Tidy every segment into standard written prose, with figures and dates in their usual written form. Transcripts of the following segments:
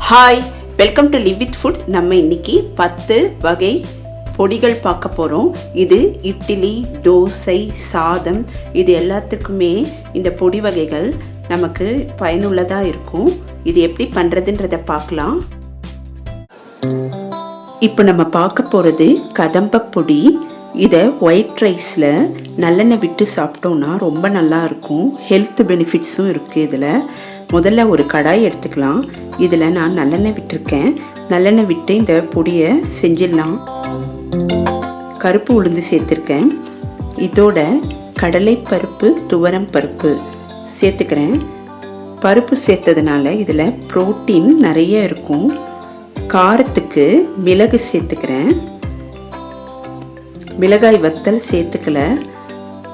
Hi, welcome to live with food. நம்ம இன்னைக்கு 10 வகை பொடிகள் பார்க்க போகிறோம். இது இட்லி, தோசை, சாதம் இது எல்லாத்துக்குமே இந்த பொடி வகைகள் நமக்கு பயனுள்ளதாக இருக்கும். இது எப்படி பண்ணுறதுன்றதை பார்க்கலாம். இப்போ நம்ம பார்க்க போகிறது கதம்ப பொடி. இதை ஒயிட் ரைஸில் நல்லெண்ணெய் விட்டு சாப்பிட்டோன்னா ரொம்ப நல்லா இருக்கும். ஹெல்த் பெனிஃபிட்ஸும் இருக்குது. இதில் முதல்ல ஒரு கடாய் எடுத்துக்கலாம். இதில் நான் நல்லெண்ணெய் விட்டுருக்கேன். நல்லெண்ணெய் விட்டு இந்த பொடியை செஞ்சிடலாம். கருப்பு உளுந்து சேர்த்துருக்கேன். இதோட கடலைப்பருப்பு, துவரம் பருப்பு சேர்த்துக்கிறேன். பருப்பு சேர்த்ததுனால இதில் புரோட்டீன் நிறைய இருக்கும். காரத்துக்கு மிளகு சேர்த்துக்கிறேன். மிளகாய் வத்தல் சேர்த்துக்கல,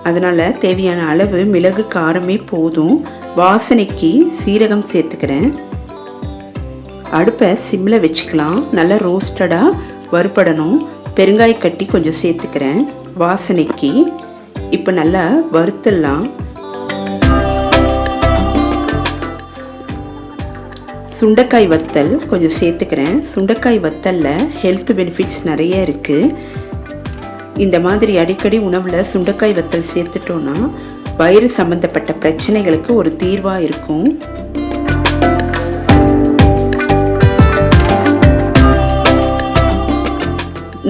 அதனால் தேவையான அளவு மிளகு காரமே போதும். வாசனைக்கு சீரகம் சேர்த்துக்கிறேன். அடுப்பை சிம்மில் வச்சுக்கலாம். நல்லா ரோஸ்டடாக வறுபடணும். பெருங்காய கட்டி கொஞ்சம் சேர்த்துக்கிறேன் வாசனைக்கு. இப்போ நல்லா வறுத்துடலாம். சுண்டைக்காய் வத்தல் கொஞ்சம் சேர்த்துக்கிறேன். சுண்டைக்காய் வத்தலில் ஹெல்த் பெனிஃபிட்ஸ் நிறைய இருக்குது. இந்த மாதிரி அடிக்கடி உணவில் சுண்டைக்காய் வத்தல் சேர்த்துட்டோன்னா வயிறு சம்பந்தப்பட்ட பிரச்சனைகளுக்கு ஒரு தீர்வாக இருக்கும்.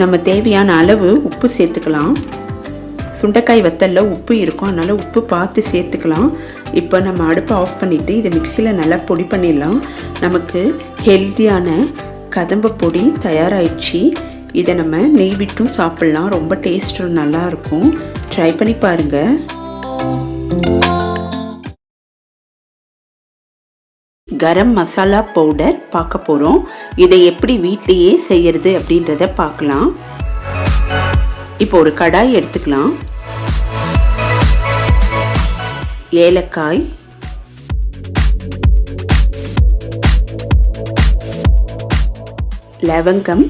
நம்ம தேவையான அளவு உப்பு சேர்த்துக்கலாம். சுண்டைக்காய் வத்தலில் உப்பு இருக்கும், அதனால் உப்பு பார்த்து சேர்த்துக்கலாம். இப்போ நம்ம அடுப்பை ஆஃப் பண்ணிவிட்டு இதை மிக்சியில் நல்லா பொடி பண்ணிடலாம். நமக்கு ஹெல்த்தியான கதம்ப பொடி தயாராகிடுச்சு. இதை நம்ம நெய் விட்டும் சாப்பிட்லாம். ரொம்ப டேஸ்ட்டு நல்லாயிருக்கும். ட்ரை பண்ணி பாருங்கள். கரம் மசாலா பவுடர் பார்க்க போகிறோம். இதை எப்படி வீட்டிலையே செய்யறது அப்படின்றத பார்க்கலாம். இப்போ ஒரு கடாய் எடுத்துக்கலாம். ஏலக்காய், லவங்கம்,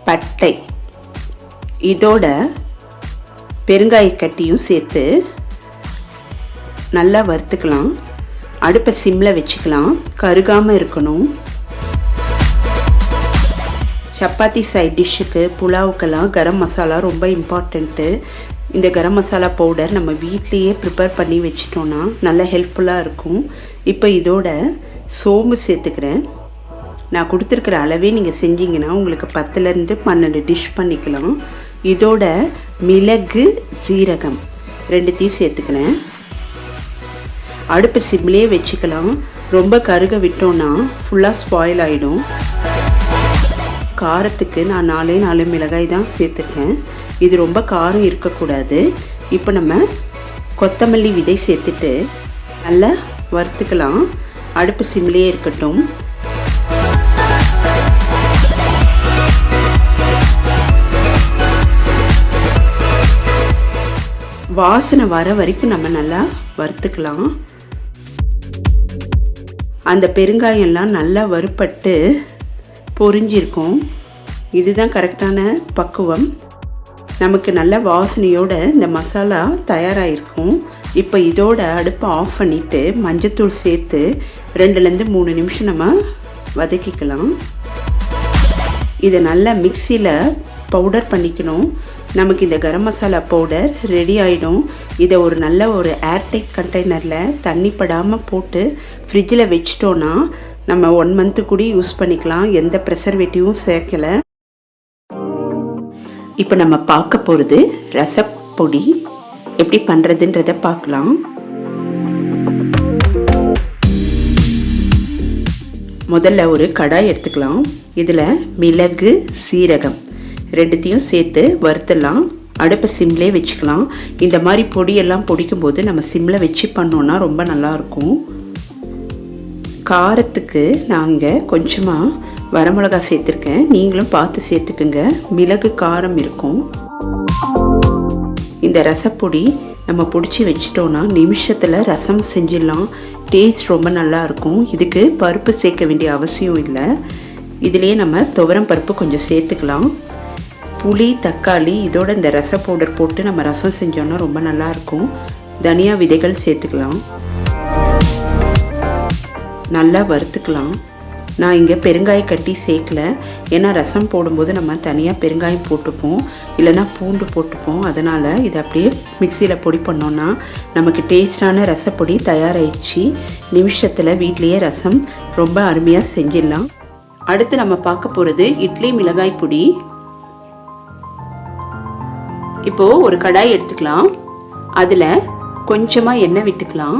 பட்டை, இதோட பெருங்காய கட்டியும் சேர்த்து நல்லா வறுத்துக்கலாம். அடுப்பை சிம்மில் வச்சுக்கலாம். கருகாமல் இருக்கணும். சப்பாத்தி சைட் டிஷ்ஷுக்கு, புலாவுக்கெல்லாம் கரம் மசாலா ரொம்ப இம்பார்ட்டண்ட்டு. இந்த கரம் மசாலா பவுடர் நம்ம வீட்லேயே ப்ரிப்பேர் பண்ணி வச்சிட்டோன்னா நல்லா ஹெல்ப்ஃபுல்லாக இருக்கும். இப்போ இதோட சோம்பு சேர்த்துக்கிறேன். நான் கொடுத்துருக்குற அளவே நீங்கள் செஞ்சீங்கன்னா உங்களுக்கு 10லேருந்து 12 டிஷ் பண்ணிக்கலாம். இதோட மிளகு, சீரகம் ரெண்டுத்தையும் சேர்த்துக்கிறேன். அடுப்பு சிம்லேயே வச்சுக்கலாம். ரொம்ப கருக விட்டோன்னா ஃபுல்லாக ஸ்பாயில் ஆகிடும். காரத்துக்கு நான் 4 மிளகாய் தான் சேர்த்துருக்கேன். இது ரொம்ப காரம் இருக்கக்கூடாது. இப்போ நம்ம கொத்தமல்லி விதை சேர்த்துட்டு நல்லா வறுத்துக்கலாம். அடுப்பு சிம்லேயே இருக்கட்டும். வாசனை வர வரைக்கும் நம்ம நல்லா வறுத்துக்கலாம். அந்த பெருங்காயம்லாம் நல்லா வறுப்பட்டு பொரிஞ்சிருக்கும். இதுதான் கரெக்டான பக்குவம். நமக்கு நல்ல வாசனையோட இந்த மசாலா தயாராகிருக்கும். இப்போ இதோட அடுப்பை ஆஃப் பண்ணிவிட்டு மஞ்சத்தூள் சேர்த்து 2லேருந்து 3 நிமிஷம் நம்ம வதக்கிக்கலாம். இதை நல்லா மிக்சியில் பவுடர் பண்ணிக்கணும். நமக்கு இந்த கரம் மசாலா பவுடர் ரெடி ஆகிடும். இதை ஒரு நல்ல ஒரு ஏர்டைட் கண்டெய்னரில் தண்ணி படாமல் போட்டு ஃப்ரிட்ஜில் வச்சிட்டோன்னா நம்ம 1 மந்த்து கூட யூஸ் பண்ணிக்கலாம். எந்த ப்ரெசர்வேட்டிவும் சேர்க்கலை. இப்போ நம்ம பார்க்க போகிறது ரசப்பொடி. எப்படி பண்ணுறதுன்றதை பார்க்கலாம். முதல்ல ஒரு கடாய் எடுத்துக்கலாம். இதில் மிளகு, சீரகம் ரெண்டுத்தையும் சேர்த்து வறுத்துடலாம். அடுப்பை சிம்லே வச்சுக்கலாம். இந்த மாதிரி பொடியெல்லாம் பொடிக்கும்போது நம்ம சிம்மில் வச்சு பண்ணோன்னா ரொம்ப நல்லாயிருக்கும். காரத்துக்கு நாங்கள் கொஞ்சமாக வரமிளகா சேர்த்துருக்கேன். நீங்களும் பார்த்து சேர்த்துக்குங்க. மிளகு காரம் இருக்கும். இந்த ரசப்பொடி நம்ம பிடிச்சி வச்சிட்டோன்னா நிமிஷத்தில் ரசம் செஞ்சிடலாம். டேஸ்ட் ரொம்ப நல்லாயிருக்கும். இதுக்கு பருப்பு சேர்க்க வேண்டிய அவசியம் இல்லை. இதிலே நம்ம துவரம் பருப்பு கொஞ்சம் சேர்த்துக்கலாம். புளி, தக்காளி இதோட இந்த ரச பவுடர் போட்டு நம்ம ரசம் செஞ்சோன்னா ரொம்ப நல்லாயிருக்கும். தனியா விதைகள் சேர்த்துக்கலாம். நல்லா வறுத்துக்கலாம். நான் இங்கே பெருங்காய கட்டி சேர்க்கல. ஏன்னா ரசம் போடும்போது நம்ம தனியாக பெருங்காயம் போட்டுப்போம், இல்லைனா பூண்டு போட்டுப்போம். அதனால் இதை அப்படியே மிக்சியில் பொடி பண்ணோன்னா நமக்கு டேஸ்டான ரசப்பொடி தயாராகிடுச்சு. நிமிஷத்தில் வீட்லேயே ரசம் ரொம்ப அருமையாக செஞ்சிடலாம். அடுத்து நம்ம பார்க்க போகிறது இட்லி மிளகாய் பொடி. இப்போது ஒரு கடாய் எடுத்துக்கலாம். அதில் கொஞ்சமாக எண்ணெய் விட்டுக்கலாம்.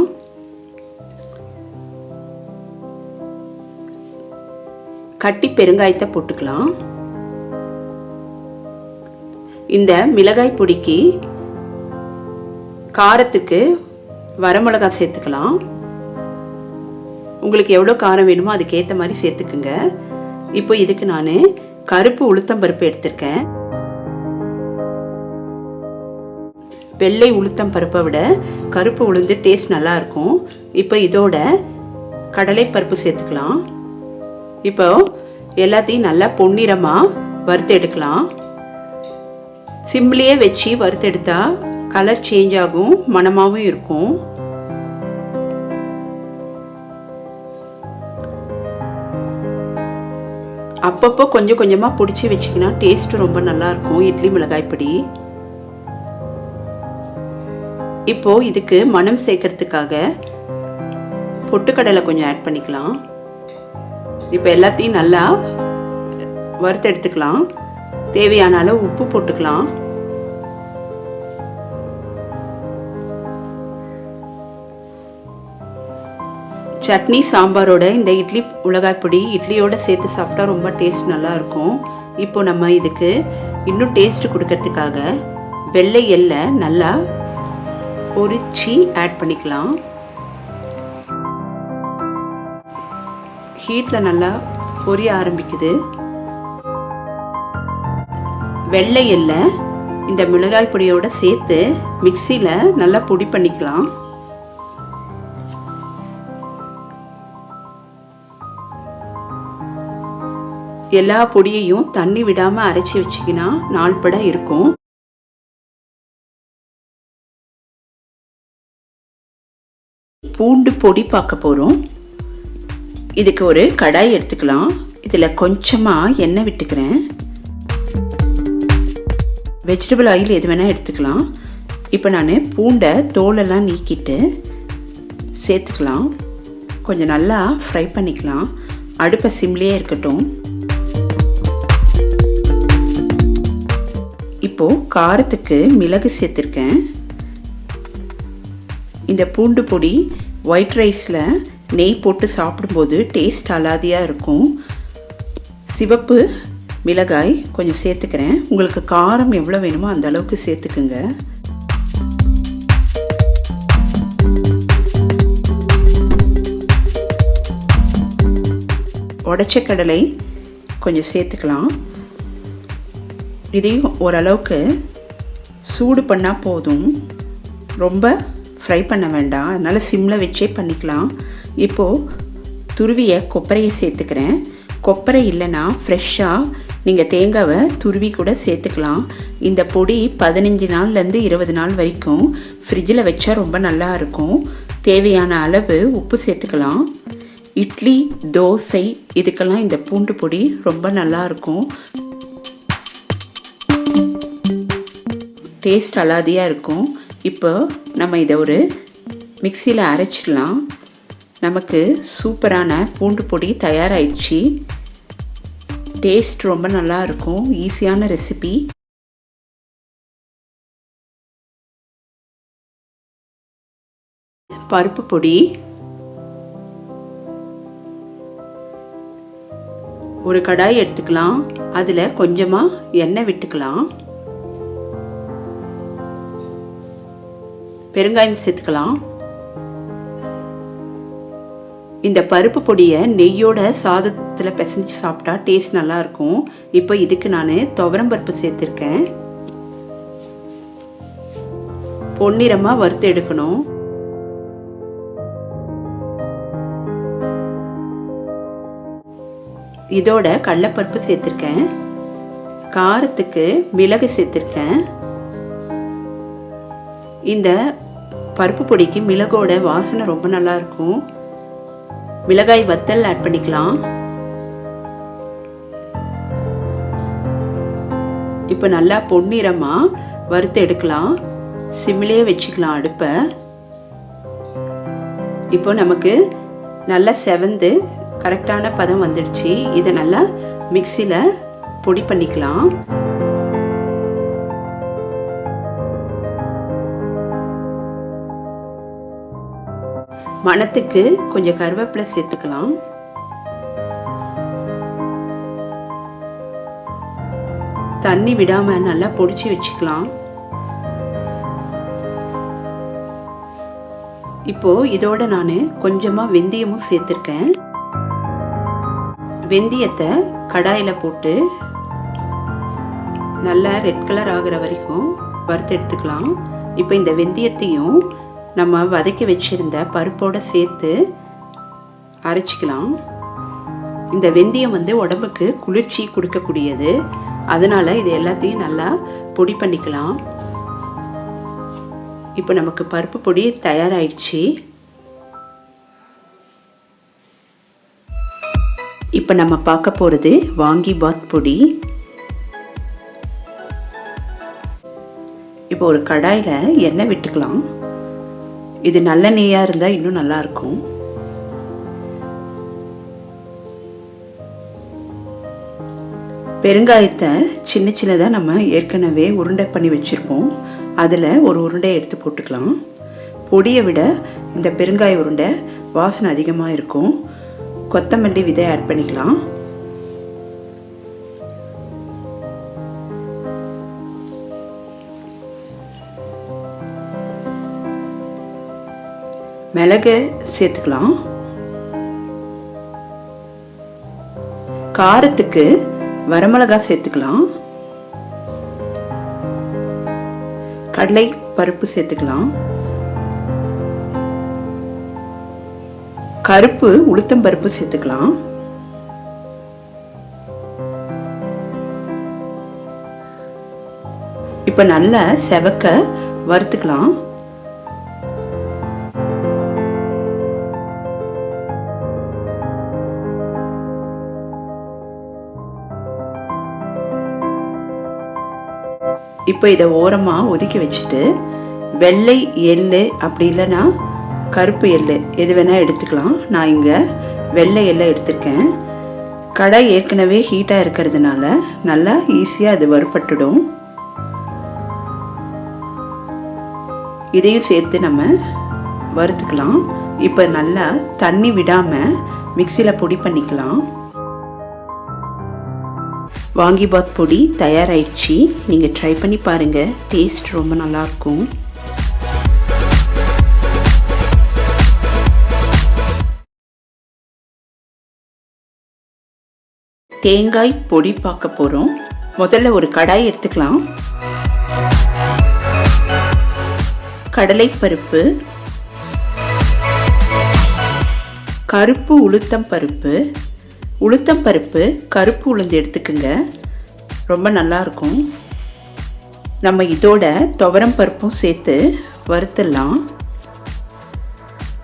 கட்டி பெருங்காயத்தை போட்டுக்கலாம். இந்த மிளகாய் பொடிக்கு காரத்துக்கு வரமிளகாய் சேர்த்துக்கலாம். உங்களுக்கு எவ்வளோ காரம் வேணுமோ அதுக்கேற்ற மாதிரி சேர்த்துக்குங்க. இப்போ இதுக்கு நான் கருப்பு உளுத்தம்பருப்பு எடுத்திருக்கேன். வெள்ளை உளுத்தம் பருப்பை விட கருப்பு உளுந்து டேஸ்ட் நல்லா இருக்கும். இப்போ இதோட கடலைப்பருப்பு சேர்த்துக்கலாம். இப்போ எல்லாத்தையும் நல்லா பொன்னிறமாக வறுத்து எடுக்கலாம். சிம்லேயே வச்சு வறுத்தெடுத்தா கலர் சேஞ்ச் ஆகும், மணமாகவும் இருக்கும். அப்பப்போ கொஞ்சம் கொஞ்சமாக பிடிச்சி வச்சிங்கன்னா டேஸ்ட்டு ரொம்ப நல்லாயிருக்கும் இட்லி மிளகாய் பொடி. இப்போது இதுக்கு மணம் சேர்க்கறதுக்காக பொட்டுக்கடலை கொஞ்சம் ஆட் பண்ணிக்கலாம். இப்போ எல்லாத்தையும் நல்லா வறுத்து எடுத்துக்கலாம். தேவையான அளவு உப்பு போட்டுக்கலாம். சட்னி சாம்பாரோட இந்த இட்லி மிளகாய் பொடி இட்லியோட சேர்த்து சாப்பிட்டா ரொம்ப டேஸ்ட் நல்லா இருக்கும். இப்போ நம்ம இதுக்கு இன்னும் டேஸ்ட் கொடுக்கறதுக்காக வெள்ளை எள்ளை நல்லா பொரிச்சு ஆட் பண்ணிக்கலாம். ஹீட்டில் நல்லா பொரிய ஆரம்பிக்குது. வெள்ளை எள்ளை இந்த மிளகாய் பொடியோட சேர்த்து மிக்சியில் நல்லா பொடி பண்ணிக்கலாம். எல்லா பொடியையும் தண்ணி விடாமல் அரைச்சி வச்சிக்கினா நாள்பட இருக்கும். பூண்டு பொடி பார்க்க போகிறோம். இதுக்கு ஒரு கடாய் எடுத்துக்கலாம். இதில் கொஞ்சமாக எண்ணெய் விட்டுக்கிறேன். வெஜிடபிள் ஆயில் எது வேணால் எடுத்துக்கலாம். இப்போ நான் பூண்டை தோலெல்லாம் நீக்கிட்டு சேர்த்துக்கலாம். கொஞ்சம் நல்லா ஃப்ரை பண்ணிக்கலாம். அடுப்பை சிம்லேயே இருக்கட்டும். இப்போது காரத்துக்கு மிளகு சேர்த்துருக்கேன். இந்த பூண்டு பொடி ஒயிட் ரைஸில் நெய் போட்டு சாப்பிடும்போது டேஸ்ட் அலாதியாக இருக்கும். சிவப்பு மிளகாய் கொஞ்சம் சேர்த்துக்கிறேன். உங்களுக்கு காரம் எவ்வளோ வேணுமோ அந்த அளவுக்கு சேர்த்துக்குங்க. உடைச்ச கடலை கொஞ்சம் சேர்த்துக்கலாம். இதையும் ஓரளவுக்கு சூடு பண்ணால் போதும், ரொம்ப ஃப்ரை பண்ண வேண்டாம். அதனால் சிம்மில் வச்சே பண்ணிக்கலாம். இப்போது துருவிய கொப்பரையை சேர்த்துக்கிறேன். கொப்பரை இல்லைன்னா ஃப்ரெஷ்ஷாக நீங்கள் தேங்காவை துருவி கூட சேர்த்துக்கலாம். இந்த பொடி 15 நாள்லேருந்து 20 நாள் வரைக்கும் ஃப்ரிட்ஜில் வச்சா ரொம்ப நல்லா இருக்கும். தேவையான அளவு உப்பு சேர்த்துக்கலாம். இட்லி, தோசை இதுக்கெல்லாம் இந்த பூண்டு பொடி ரொம்ப நல்லா இருக்கும். டேஸ்ட் அலாதியாக இருக்கும். இப்போ நம்ம இதை ஒரு மிக்சியில் அரைச்சிடலாம். நமக்கு சூப்பரான பூண்டு பொடி தயாராகிடுச்சு. டேஸ்ட் ரொம்ப நல்லா இருக்கும். ஈஸியான ரெசிபி. பருப்பு பொடி ஒரு கடாய் எடுத்துக்கலாம். அதில் கொஞ்சமாக எண்ணெய் விட்டுக்கலாம். பெருங்காயம் சேர்த்துக்கலாம். இந்த பருப்பு பொடியை நெய்யோட சாதத்தில் பிசைஞ்சு சாப்பிட்டா டேஸ்ட் நல்லாயிருக்கும். இப்போ இதுக்கு நான் துவரம் பருப்பு சேர்த்துருக்கேன். பொன்னிறமாக வறுத்து எடுக்கணும். இதோட கடலைப்பருப்பு சேர்த்துருக்கேன். காரத்துக்கு மிளகு சேர்த்துருக்கேன். இந்த பருப்பு பொடிக்கு மிளகோட வாசனை ரொம்ப நல்லா இருக்கும். மிளகாய் வத்தல் ஆட் பண்ணிக்கலாம். இப்போ நல்லா பொன்னிறமாக வறுத்து எடுக்கலாம். சிம்மிலே வச்சுக்கலாம் அடுப்பை. இப்போ நமக்கு நல்லா செவந்து கரெக்டான பதம் வந்துடுச்சு. இதை நல்லா மிக்சியில் பொடி பண்ணிக்கலாம். மணத்துக்கு கொஞ்சம் கருவேப்பிலை சேர்த்துக்கலாம். தண்ணி விடாமல் நல்லா பொடிச்சு வச்சுக்கலாம். இப்போ இதோட நான் கொஞ்சமாக வெந்தயமும் சேர்த்துருக்கேன். வெந்தயத்தை கடாயில் போட்டு நல்லா ரெட் கலர் ஆகிற வரைக்கும் வறுத்து எடுத்துக்கலாம். இப்போ இந்த வெந்தயத்தையும் நம்ம வதக்கி வச்சிருந்த பருப்போடு சேர்த்து அரைச்சிக்கலாம். இந்த வெந்தயம் உடம்புக்கு குளிர்ச்சி கொடுக்கக்கூடியது. அதனால் இது எல்லாத்தையும் நல்லா பொடி பண்ணிக்கலாம். இப்போ நமக்கு பருப்பு பொடி தயாராகிடுச்சு. இப்போ நம்ம பார்க்க போகிறது வாங்கி பாத் பொடி. இப்போ ஒரு கடாயில் எண்ணெய் விட்டுக்கலாம். இது நல்லெண்ணெயாக இருந்தால் இன்னும் நல்லாயிருக்கும். பெருங்காயத்தை சின்ன சின்னதாக நம்ம ஏற்கனவே உருண்டை பண்ணி வச்சுருப்போம். அதில் ஒரு உருண்டை எடுத்து போட்டுக்கலாம். பொடியை விட இந்த பெருங்காய உருண்டை வாசனை அதிகமாக இருக்கும். கொத்தமல்லி விதை ஆட் பண்ணிக்கலாம். மிளகு சேர்த்துக்கலாம். காரத்துக்கு வரமிளகாய் சேர்த்துக்கலாம். கடலை பருப்பு சேர்த்துக்கலாம். கருப்பு உளுத்தம் பருப்பு சேர்த்துக்கலாம். இப்ப நல்லா செவக்க வறுத்துக்கலாம். இப்போ இதை ஓரமாக ஒதுக்கி வச்சுட்டு வெள்ளை எள்ளு அப்படி இல்லைன்னா கருப்பு எள்ளு எது வேணால் எடுத்துக்கலாம். நான் இங்கே வெள்ளை எள்ளை எடுத்திருக்கேன். கடை ஏற்கனவே ஹீட்டாக இருக்கிறதுனால நல்லா ஈஸியாக அது வறுபட்டுடும். இதையும் சேர்த்து நம்ம வறுத்துக்கலாம். இப்போ நல்லா தண்ணி விடாமல் மிக்சியில் பொடி பண்ணிக்கலாம். வாங்கி பாத் பொடி தயாராகிடுச்சு. நீங்கள் ட்ரை பண்ணி பாருங்கள். டேஸ்ட் ரொம்ப நல்லாயிருக்கும். தேங்காய் பொடி பார்க்க போகிறோம். முதல்ல ஒரு கடாய் எடுத்துக்கலாம். கடலைப்பருப்பு, கருப்பு உளுத்தம் பருப்பு, உளுத்தம் பருப்பு கருப்பு உளுந்து எடுத்துக்குங்க, ரொம்ப நல்லாயிருக்கும். நம்ம இதோட துவரம் பருப்பும் சேர்த்து வறுத்துடலாம்.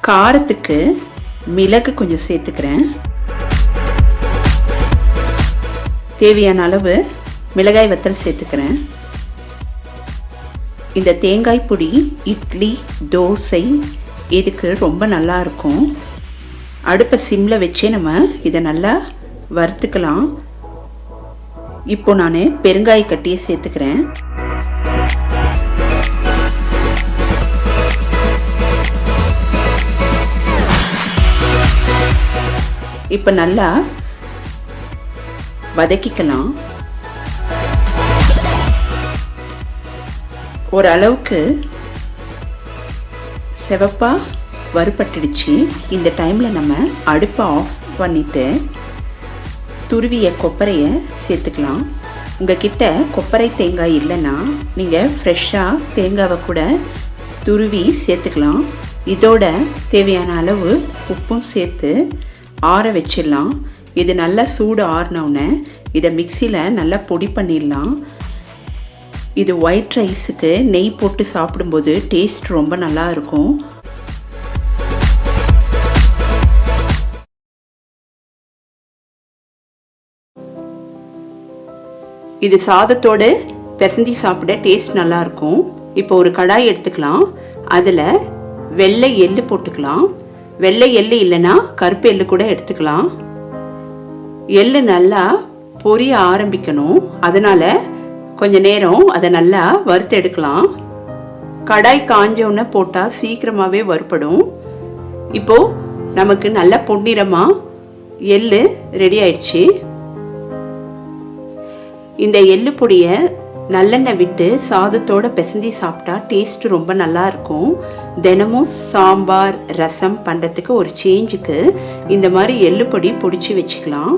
காரத்துக்கு மிளகு கொஞ்சம் சேர்த்துக்கிறேன். தேவையான அளவு மிளகாய் வத்தல் சேர்த்துக்கிறேன். இந்த தேங்காய் பொடி இட்லி, தோசை இதுக்கு ரொம்ப நல்லா இருக்கும். அடுப்பை சிம்மில் வச்சே நம்ம இதை நல்லா வறுத்துக்கலாம். இப்போ நான் பெருங்காய கட்டியை சேர்த்துக்கிறேன். இப்போ நல்லா வதக்கிக்கலாம். ஓரளவுக்கு சிவப்பாக வறுபட்டுடுச்சு. இந்த டைமில் நம்ம அடுப்பை ஆஃப் பண்ணிவிட்டு துருவிய கொப்பரையை சேர்த்துக்கலாம். உங்ககிட்ட கொப்பரை தேங்காய் இல்லைன்னா நீங்கள் ஃப்ரெஷ்ஷாக தேங்காவை கூட துருவி சேர்த்துக்கலாம். இதோட தேவையான அளவு உப்பும் சேர்த்து ஆற வச்சிடலாம். இது நல்லா சூடு ஆறினோடனே இதை மிக்சியில் நல்லா பொடி பண்ணிடலாம். இது ஒயிட் ரைஸுக்கு நெய் போட்டு சாப்பிடும்போது டேஸ்ட் ரொம்ப நல்லா இருக்கும். இது சாதத்தோடு பிசைஞ்சு சாப்பிட டேஸ்ட் நல்லாயிருக்கும். இப்போ ஒரு கடாய் எடுத்துக்கலாம். அதில் வெள்ளை எள்ளு போட்டுக்கலாம். வெள்ளை எள்ளு இல்லைன்னா கருப்பு எள்ளு கூட எடுத்துக்கலாம். எள்ளு நல்லா பொரிய ஆரம்பிக்கணும். அதனால் கொஞ்ச நேரம் அதை நல்லா வறுத்து எடுக்கலாம். கடாய் காஞ்சோன்னு போட்டால் சீக்கிரமாகவே வறுப்படும். இப்போது நமக்கு நல்ல பொன்னிறமாக எள்ளு ரெடி ஆயிடுச்சு. இந்த எள்ளு பொடியை நல்லெண்ணெய் விட்டு சாதத்தோடு பிசைஞ்சு சாப்பிட்டா டேஸ்ட்டு ரொம்ப நல்லா இருக்கும். தினமும் சாம்பார் ரசம் பண்ணுறதுக்கு ஒரு சேஞ்சுக்கு இந்த மாதிரி எள்ளு பொடி பொடிச்சு வச்சுக்கலாம்.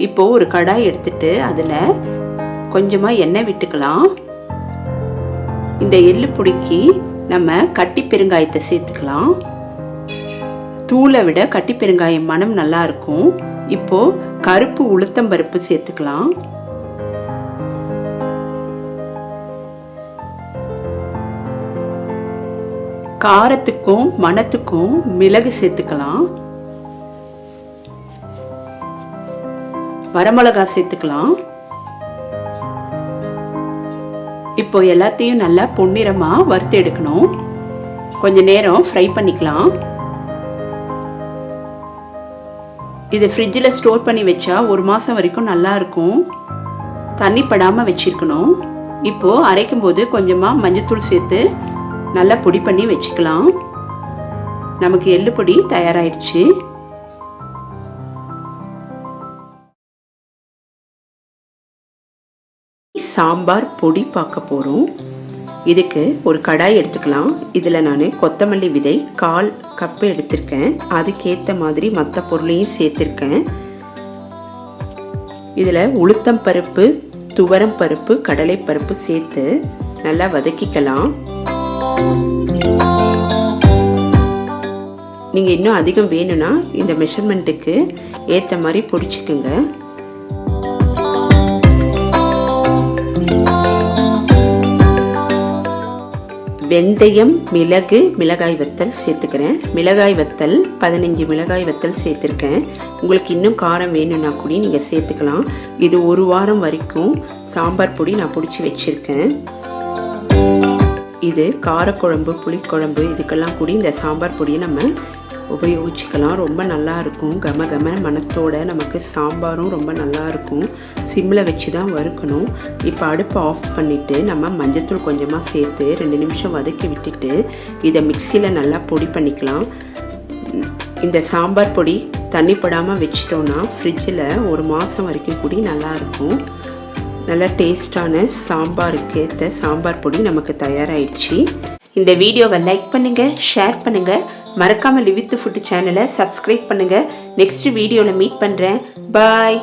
இப்போது ஒரு கடாய் எடுத்துட்டு அதில் கொஞ்சமாக எண்ணெய் விட்டுக்கலாம். இந்த எள்ளு பொடிக்கு நம்ம கட்டி பெருங்காயத்தை சேர்த்துக்கலாம். தூளை விட கட்டி பெருங்காயம் மனம் நல்லா இருக்கும். இப்போ கருப்பு உளுத்தம்பருப்பு சேர்த்துக்கலாம். காரத்துக்கும் மணத்துக்கும் மிளகு சேர்த்துக்கலாம். வரமிளகாய் சேர்த்துக்கலாம். இப்போ எல்லாத்தையும் நல்லா பொன்னிறமா வறுத்து எடுக்கணும். கொஞ்ச நேரம் ஃப்ரை பண்ணிக்கலாம். இதை ஃப்ரிட்ஜில் ஸ்டோர் பண்ணி வச்சா 1 மாதம் வரைக்கும் நல்லா இருக்கும். தண்ணி படாமல் வச்சிருக்கணும். இப்போது அரைக்கும் போது கொஞ்சமாக மஞ்சத்தூள் சேர்த்து நல்லா பொடி பண்ணி வச்சுக்கலாம். நமக்கு எள்ளு பொடி தயாராகிடுச்சு. சாம்பார் பொடி பார்க்க போகிறோம். இதுக்கு ஒரு கடாய் எடுத்துக்கலாம். இதில் நான் கொத்தமல்லி விதை 1/4 கப்பு எடுத்திருக்கேன். அதுக்கேற்ற மாதிரி மற்ற பொருளையும் சேர்த்துருக்கேன். இதில் உளுத்தம் பருப்பு, துவரம் பருப்பு, கடலை பருப்பு சேர்த்து நல்லா வதக்கிக்கலாம். நீங்கள் இன்னும் அதிகம் வேணும்னா இந்த மெஷர்மெண்ட்டுக்கு ஏற்ற மாதிரி பொடிச்சுக்குங்க. வெந்தயம், மிளகு, மிளகாய் வத்தல் சேர்த்துக்கிறேன். மிளகாய் வத்தல் 15 மிளகாய் வத்தல் சேர்த்துருக்கேன். உங்களுக்கு இன்னும் காரம் வேணும்னா கூட நீங்கள் சேர்த்துக்கலாம். இது 1 வாரம் வரைக்கும் சாம்பார் பொடி நான் பிடிச்சி வச்சுருக்கேன். இது காரக்குழம்பு, புளிக்குழம்பு இதுக்கெல்லாம் கூட இந்த சாம்பார் பொடியை நம்ம உபயோகிச்சுக்கலாம். ரொம்ப நல்லா இருக்கும். கம கம மணத்தோட நமக்கு சாம்பாரும் ரொம்ப நல்லா இருக்கும். சிம்மில் வச்சு தான் வறுக்கணும். இப்போ அடுப்பை ஆஃப் பண்ணிவிட்டு நம்ம மஞ்சத்தூள் கொஞ்சமாக சேர்த்து 2 நிமிஷம் வதக்கி விட்டுட்டு இதை மிக்சியில் நல்லா பொடி பண்ணிக்கலாம். இந்த சாம்பார் பொடி தண்ணி படாமல் வச்சிட்டோன்னா ஃப்ரிட்ஜில் 1 மாதம் வரைக்கும் கூட நல்லாயிருக்கும். நல்லா டேஸ்டான சாம்பாருக்கு ஏற்ற சாம்பார் பொடி நமக்கு தயாராகிடுச்சு. இந்த வீடியோவை லைக் பண்ணுங்கள், ஷேர் பண்ணுங்கள். மறக்காமல் லிவ் வித் ஃபுட் சேனலை சப்ஸ்கிரைப் பண்ணுங்கள். நெக்ஸ்ட் வீடியோவில் மீட் பண்ணுறேன். பாய்.